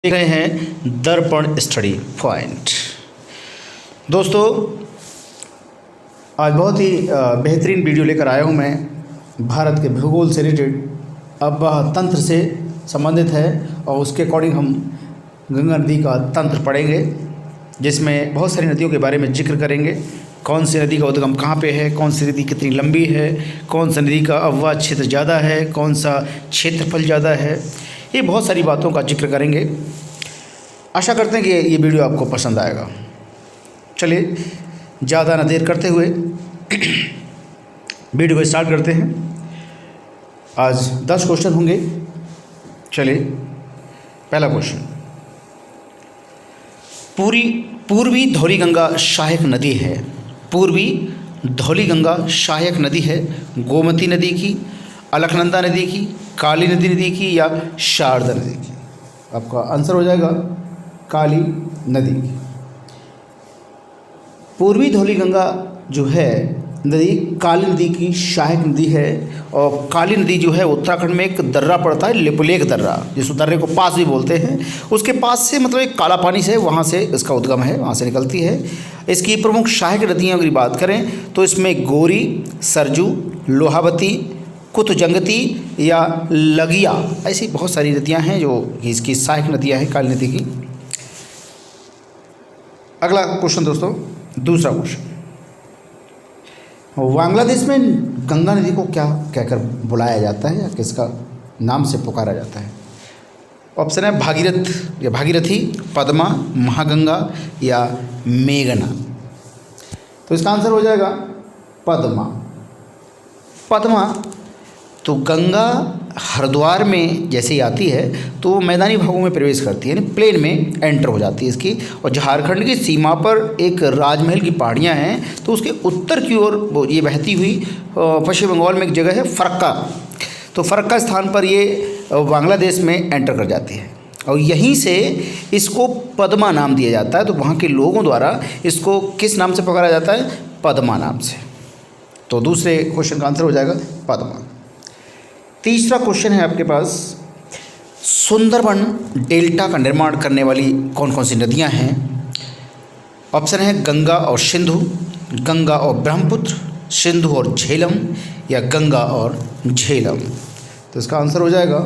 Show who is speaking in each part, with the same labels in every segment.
Speaker 1: देख रहे हैं दर्पण स्टडी पॉइंट। दोस्तों, आज बहुत ही बेहतरीन वीडियो लेकर आया हूं मैं। भारत के भूगोल से रिलेटेड अब तंत्र से संबंधित है और उसके अकॉर्डिंग हम गंगा नदी का तंत्र पढ़ेंगे, जिसमें बहुत सारी नदियों के बारे में जिक्र करेंगे। कौन सी नदी का उद्गम कहाँ पे है, कौन सी नदी कितनी लंबी है, कौन सी नदी का अववाह क्षेत्र ज़्यादा है, कौन सा क्षेत्रफल ज़्यादा है, ये बहुत सारी बातों का जिक्र करेंगे। आशा करते हैं कि ये वीडियो आपको पसंद आएगा। चलिए ज़्यादा न देर करते हुए वीडियो को स्टार्ट करते हैं। आज 10 क्वेश्चन होंगे। चलिए, पहला क्वेश्चन, पूर्वी धौलीगंगा सहायक नदी है। पूर्वी धौलीगंगा सहायक नदी है गोमती नदी की, अलकनंदा नदी की, काली नदी की या शारदा नदी की। आपका आंसर हो जाएगा काली नदी की। पूर्वी धौलीगंगा जो है नदी काली नदी की सहायक नदी है, और काली नदी जो है उत्तराखंड में एक दर्रा पड़ता है, लिपुलेख दर्रा, जिस दर्रे को पास भी बोलते हैं। उसके पास से मतलब एक काला पानी से वहाँ से इसका उद्गम है, वहाँ से निकलती है। इसकी प्रमुख सहायक नदियाँ अगर बात करें तो इसमें गोरी, सरजू, लोहावती, कुतजंगती या लगिया, ऐसी बहुत सारी नदियाँ हैं जो इसकी सहायक नदियाँ हैं काली नदी की। अगला क्वेश्चन दोस्तों, दूसरा क्वेश्चन, बांग्लादेश में गंगा नदी को क्या कहकर बुलाया जाता है या किसका नाम से पुकारा जाता है? ऑप्शन है भागीरथ या भागीरथी, पद्मा, महागंगा या मेघना। तो इसका आंसर हो जाएगा पद्मा। पद्मा तो गंगा हरिद्वार में जैसे ही आती है तो मैदानी भागों में प्रवेश करती है, यानी प्लेन में एंटर हो जाती है इसकी, और झारखंड की सीमा पर एक राजमहल की पहाड़ियाँ हैं, तो उसके उत्तर की ओर ये बहती हुई पश्चिम बंगाल में एक जगह है फरक्का, तो फरक्का स्थान पर ये बांग्लादेश में एंटर कर जाती है, और यहीं से इसको पद्मा नाम दिया जाता है। तो वहाँ के लोगों द्वारा इसको किस नाम से पुकारा जाता है? पद्मा नाम से। तो दूसरे क्वेश्चन का आंसर हो जाएगा पद्मा। तीसरा क्वेश्चन है आपके पास, सुंदरबन डेल्टा का निर्माण करने वाली कौन कौन सी नदियां हैं? ऑप्शन है गंगा और सिंधु, गंगा और ब्रह्मपुत्र, सिंधु और झेलम या गंगा और झेलम। तो इसका आंसर हो जाएगा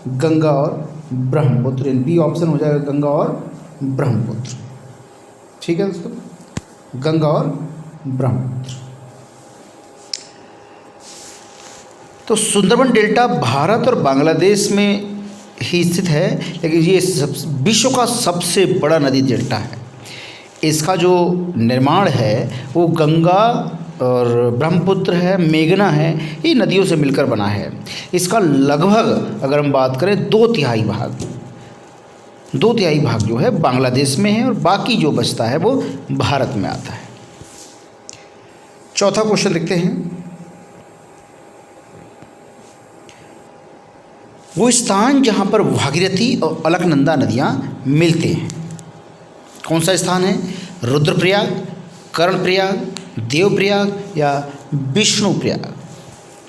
Speaker 1: गंगा और ब्रह्मपुत्र, बी ऑप्शन हो जाएगा गंगा और ब्रह्मपुत्र। ठीक है दोस्तों, गंगा और ब्रह्मपुत्र। तो सुंदरबन डेल्टा भारत और बांग्लादेश में ही स्थित है, लेकिन ये विश्व का सबसे बड़ा नदी डेल्टा है। इसका जो निर्माण है वो गंगा और ब्रह्मपुत्र है, मेघना है, ये नदियों से मिलकर बना है। इसका लगभग अगर हम बात करें 2/3 भाग जो है बांग्लादेश में है, और बाकी जो बचता है वो भारत में आता है। चौथा क्वेश्चन देखते हैं, वो स्थान जहाँ पर भागीरथी और अलकनंदा नदियाँ मिलते हैं, कौन सा स्थान है? रुद्रप्रयाग, कर्णप्रयाग, देवप्रयाग या विष्णुप्रयाग।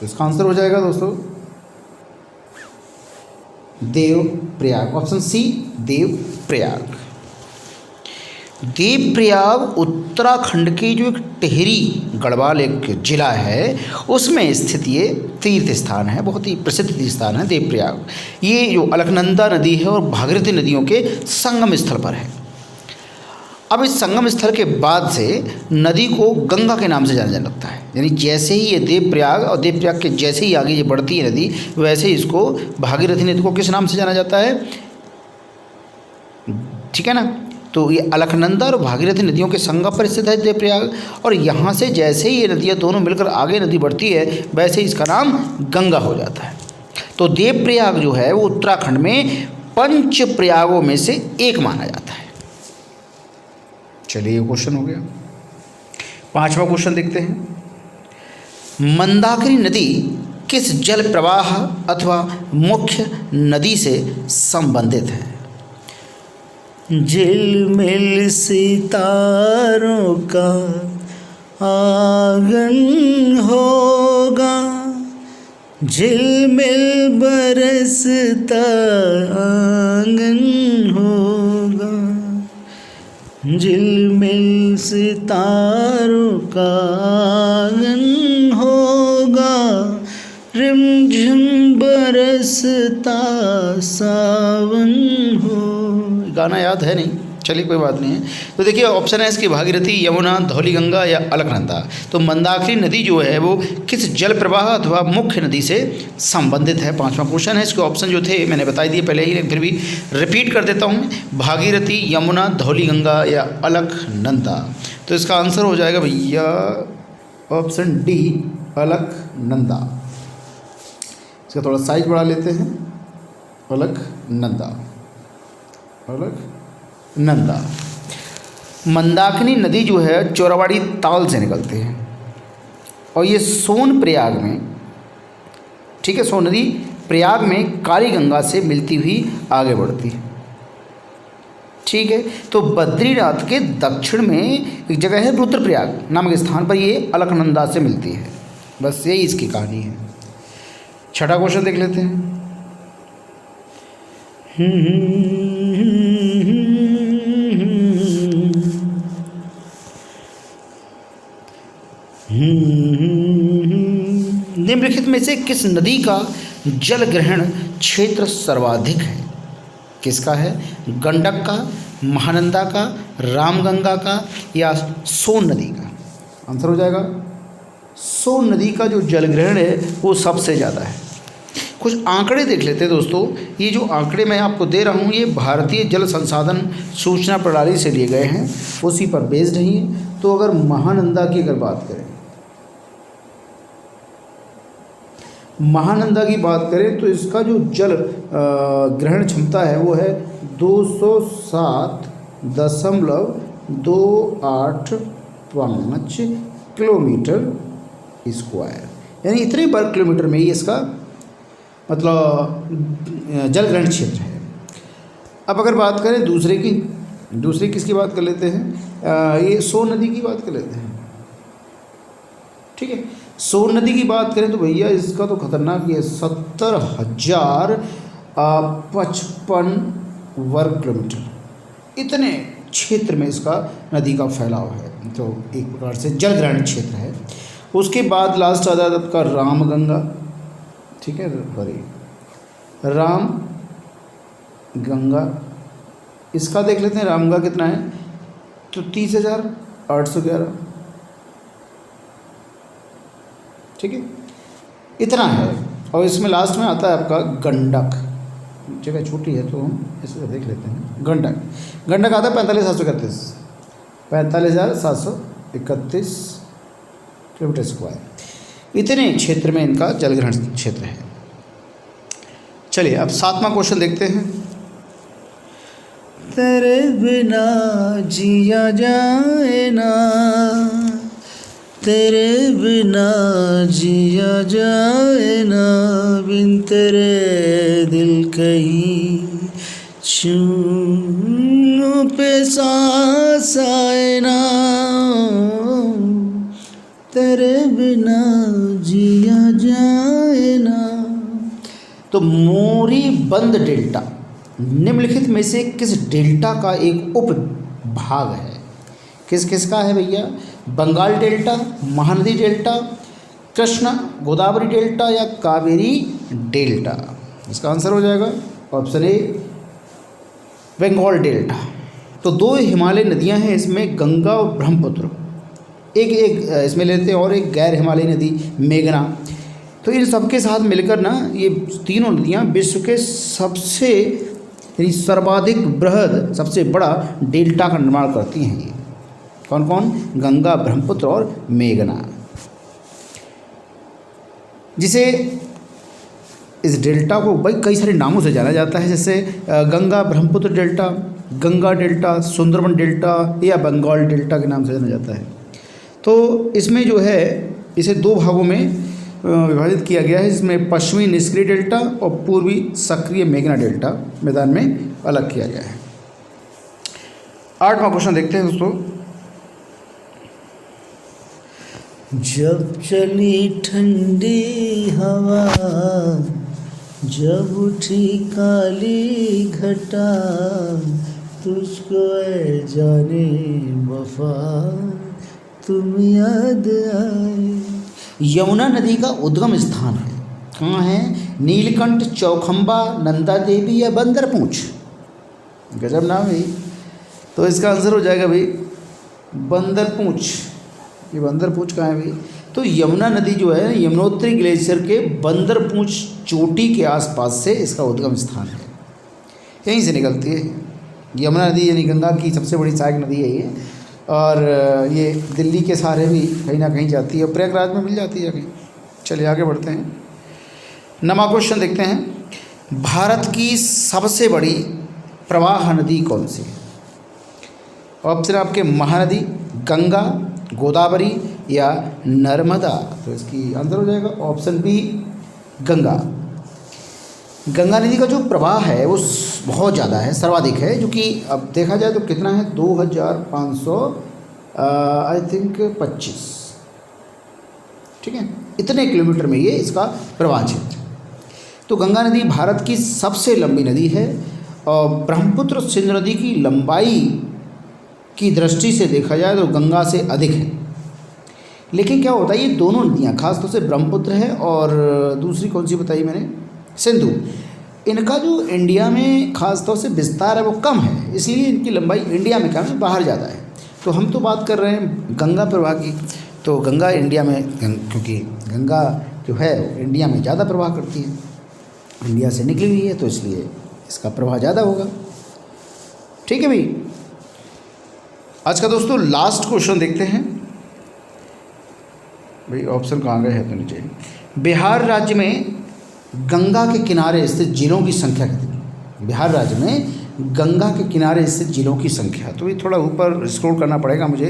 Speaker 1: तो इसका आंसर हो जाएगा दोस्तों देवप्रयाग, ऑप्शन सी देवप्रयाग। देवप्रयाग उत्तराखंड की जो एक टिहरी गढ़वाल एक जिला है उसमें स्थित ये तीर्थ स्थान है, बहुत ही प्रसिद्ध तीर्थ स्थान है देवप्रयाग। ये जो अलकनंदा नदी है और भागीरथी नदियों के संगम स्थल पर है। अब इस संगम स्थल के बाद से नदी को गंगा के नाम से जाना जाने लगता है, यानी जैसे ही ये देवप्रयाग और देवप्रयाग के जैसे ही आगे ये बढ़ती है नदी, वैसे ही इसको भागीरथी नदी को किस नाम से जाना जाता है? ठीक है ना। तो ये अलकनंदा और भागीरथी नदियों के संगम पर स्थित है देवप्रयाग, और यहाँ से जैसे ही ये नदियाँ दोनों मिलकर आगे नदी बढ़ती है वैसे ही इसका नाम गंगा हो जाता है। तो देवप्रयाग जो है वो उत्तराखंड में 5 प्रयागों में से एक माना जाता है। चलिए, ये क्वेश्चन हो गया। 5वां क्वेश्चन देखते हैं, मंदाकिनी नदी किस जल प्रवाह अथवा मुख्य नदी से संबंधित है? झिलमिल सितारों का आंगन होगा, झिलमिल बरसता आंगन हो झिलमिल सितारों का आंगन होगा, रिमझिम बरसता सावन हो। गाना याद है नहीं, चलिए कोई बात नहीं है। तो देखिए ऑप्शन है इसकी भागीरथी, यमुना, धौलीगंगा या अलकनंदा। तो मंदाकिनी नदी जो है वो किस जल प्रवाह अथवा मुख्य नदी से संबंधित है, पांचवा क्वेश्चन है। इसके ऑप्शन जो थे मैंने बता दिए पहले ही, फिर भी रिपीट कर देता हूँ, भागीरथी, यमुना, धौलीगंगा या अलकनंदा। तो इसका आंसर हो जाएगा भैया ऑप्शन डी, अलकनंदा। इसका थोड़ा साइज बढ़ा लेते हैं, अलकनंदा, अलकनंदा। मंदाकिनी नदी जो है चोरावाड़ी ताल से निकलती है और ये सोन प्रयाग में, ठीक है, सोन नदी प्रयाग में काली गंगा से मिलती हुई आगे बढ़ती है, ठीक है। तो बद्रीनाथ के दक्षिण में एक जगह है रुद्रप्रयाग नामक स्थान पर ये अलकनंदा से मिलती है। बस यही इसकी कहानी है। छठा क्वेश्चन देख लेते हैं। निम्नलिखित में से किस नदी का जल ग्रहण क्षेत्र सर्वाधिक है? किसका है? गंडक का, महानंदा का, रामगंगा का या सोन नदी का? आंसर हो जाएगा सोन नदी का जो जल ग्रहण है वो सबसे ज़्यादा है। कुछ आंकड़े देख लेते हैं दोस्तों। ये जो आंकड़े मैं आपको दे रहा हूँ ये भारतीय जल संसाधन सूचना प्रणाली से लिए गए हैं, उसी पर बेस्ड नहीं है। तो अगर महानंदा की अगर बात करें, महानंदा की बात करें तो इसका जो जल ग्रहण क्षमता है वो है 207.285 किलोमीटर स्क्वायर, यानी इतने वर्ग किलोमीटर में ही इसका मतलब जल ग्रहण क्षेत्र है। अब अगर बात करें दूसरे किसकी बात कर लेते हैं, ये सोन नदी की बात कर लेते हैं, ठीक है। सोन नदी की बात करें तो भैया इसका तो खतरनाक ही है, 70,055 वर्ग किलोमीटर, इतने क्षेत्र में इसका नदी का फैलाव है। तो एक प्रकार से जल ग्रहण क्षेत्र है। उसके बाद लास्ट आ जाता है आपका रामगंगा, ठीक है, राम गंगा, इसका देख लेते हैं। रामगंगा कितना है तो 30,811, ठीक है, इतना है। और इसमें लास्ट में आता है आपका गंडक, जगह छोटी है तो हम इसको देख लेते हैं। गंडक आता है 45,731 किलोमीटर स्क्वायर, इतने क्षेत्र में इनका जलग्रहण क्षेत्र है। चलिए अब 7वां क्वेश्चन देखते हैं। तेरे बिना जिया जाए ना, तेरे बिना जिया जाए ना, बिन तेरे दिल कहीं चूं पे सांस आए ना, तेरे बिना जिया जाए ना। तो मोरी बंद डेल्टा निम्नलिखित में से किस डेल्टा का एक उप भाग है? किस किस का है भैया? Bengal delta, Mahanadi delta, Krishna Godavari delta या कावेरी डेल्टा? इसका आंसर हो जाएगा ऑप्शन ए, बंगाल डेल्टा। तो दो हिमालय नदियां हैं इसमें, गंगा और ब्रह्मपुत्र, एक इसमें लेते हैं, और एक गैर हिमालयी नदी मेघना। तो इन सबके साथ मिलकर ना ये तीनों नदियाँ विश्व के सबसे यानी सर्वाधिक बृहद, सबसे बड़ा डेल्टा का निर्माण करती हैं। ये कौन कौन? गंगा, ब्रह्मपुत्र और मेघना। जिसे इस डेल्टा को भाई कई सारे नामों से जाना जाता है, जैसे Ganga Brahmaputra delta, Ganga delta, Sundarban delta या बंगाल डेल्टा के नाम से जाना जाता है। तो इसमें जो है इसे दो भागों में विभाजित किया गया है, जिसमें पश्चिमी निष्क्रिय डेल्टा और पूर्वी सक्रिय मेघना डेल्टा मैदान में अलग किया गया है। 8वां क्वेश्चन देखते हैं दोस्तों। जब चली ठंडी हवा, जब उठी काली घटा, तुझको ऐ जाने वफा तुम याद आए। यमुना नदी का उद्गम स्थान है, कहाँ है? नीलकंठ, चौखंबा, नंदा देवी या बंदरपूंछ। गजब नाम है। तो इसका आंसर हो जाएगा भाई बंदरपूंछ। ये बंदरपूंछ कहाँ है भाई? तो यमुना नदी जो है यमुनोत्री ग्लेशियर के बंदरपूंछ चोटी के आसपास से इसका उद्गम स्थान है, यहीं से निकलती है। यमुना नदी यानी गंगा की सबसे बड़ी सहायक नदी है ये, और ये दिल्ली के सहारे भी कहीं ना कहीं जाती है, प्रयागराज में मिल जाती है कहीं। चलिए आगे बढ़ते हैं। नमा क्वेश्चन देखते हैं। भारत की सबसे बड़ी प्रवाह नदी कौन सी है? ऑप्शन आपके महानदी, गंगा, गोदावरी या नर्मदा। तो इसकी आंसर हो जाएगा ऑप्शन बी गंगा। गंगा नदी का जो प्रवाह है वो बहुत ज़्यादा है, सर्वाधिक है, जो कि अब देखा जाए तो कितना है 2500 आई थिंक 25, ठीक है, इतने किलोमीटर में ये इसका प्रवाह क्षेत्र। तो गंगा नदी भारत की सबसे लंबी नदी है और ब्रह्मपुत्र सिंधु नदी की लंबाई की दृष्टि से देखा जाए तो गंगा से अधिक है। लेकिन क्या होता है, ये दोनों नदियाँ खासतौर से ब्रह्मपुत्र है और दूसरी कौन सी बताई मैंने, सिंधु, इनका जो इंडिया में खासतौर से विस्तार है वो कम है, इसलिए इनकी लंबाई इंडिया में कम है, बाहर ज़्यादा है। तो हम तो बात कर रहे हैं गंगा प्रवाह की, तो गंगा इंडिया में, क्योंकि गंगा जो है इंडिया में ज़्यादा प्रवाह करती है, इंडिया से निकली हुई है, तो इसलिए इसका प्रवाह ज़्यादा होगा। ठीक है भाई। आज का दोस्तों लास्ट क्वेश्चन देखते हैं। भाई ऑप्शन कहाँ गए हैं तो नीचे। बिहार राज्य में गंगा के किनारे स्थित जिलों की संख्या कितनी? बिहार राज्य में गंगा के किनारे स्थित जिलों की संख्या, तो ये थोड़ा ऊपर स्क्रॉल करना पड़ेगा मुझे।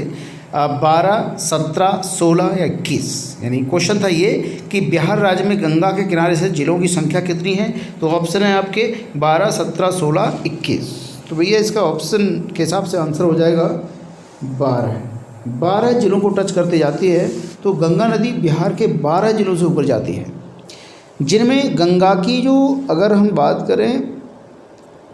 Speaker 1: 12, 17, 16 या 21, यानी क्वेश्चन था ये कि बिहार राज्य में गंगा के किनारे स्थित जिलों की संख्या कितनी है? तो ऑप्शन है आपके 12, 17, 16, 21। तो भैया इसका ऑप्शन के हिसाब से आंसर हो जाएगा 12 जिलों को टच करते जाती है। तो गंगा नदी बिहार के 12 जिलों से ऊपर जाती है, जिनमें गंगा की जो अगर हम बात करें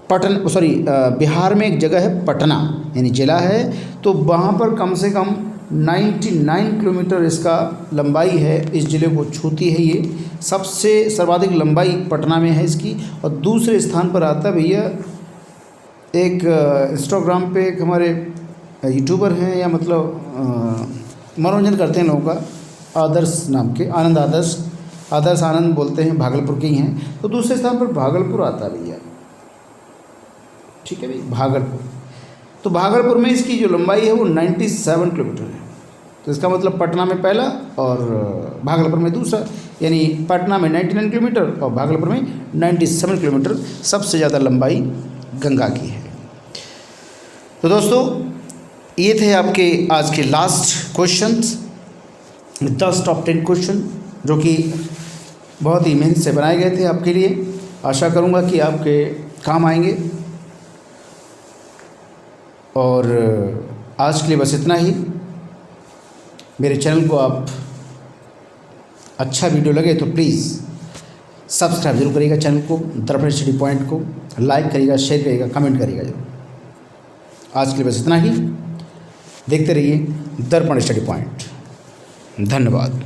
Speaker 1: बिहार में एक जगह है पटना, यानी जिला है, तो वहाँ पर कम से कम 99 किलोमीटर इसका लंबाई है, इस ज़िले को छूती है। ये सबसे सर्वाधिक लंबाई पटना में है इसकी। और दूसरे स्थान पर आता है भैया एक इंस्टाग्राम पे एक हमारे यूट्यूबर हैं, या मतलब मनोरंजन करते हैं लोगों का, आदर्श नाम के, आनंद आदर्श आनंद बोलते हैं, भागलपुर के ही हैं। तो दूसरे स्थान पर भागलपुर आता है भैया, ठीक है भाई, भागलपुर। तो भागलपुर में इसकी जो लंबाई है वो 97 किलोमीटर है। तो इसका मतलब पटना में पहला और भागलपुर में दूसरा, यानी पटना में 99 किलोमीटर और भागलपुर में 97 किलोमीटर सबसे ज़्यादा लंबाई गंगा की है। तो दोस्तों ये थे आपके आज के लास्ट क्वेश्चंस, 10 टॉप 10 क्वेश्चन, जो कि बहुत ही मेहनत से बनाए गए थे आपके लिए। आशा करूँगा कि आपके काम आएंगे। और आज के लिए बस इतना ही। मेरे चैनल को आप अच्छा वीडियो लगे तो प्लीज़ सब्सक्राइब जरूर करिएगा, चैनल को दर्पण स्टडी पॉइंट को लाइक करिएगा, शेयर करिएगा, कमेंट करिएगा जरूर। आज के लिए बस इतना ही। देखते रहिए दर्पण स्टडी पॉइंट। धन्यवाद।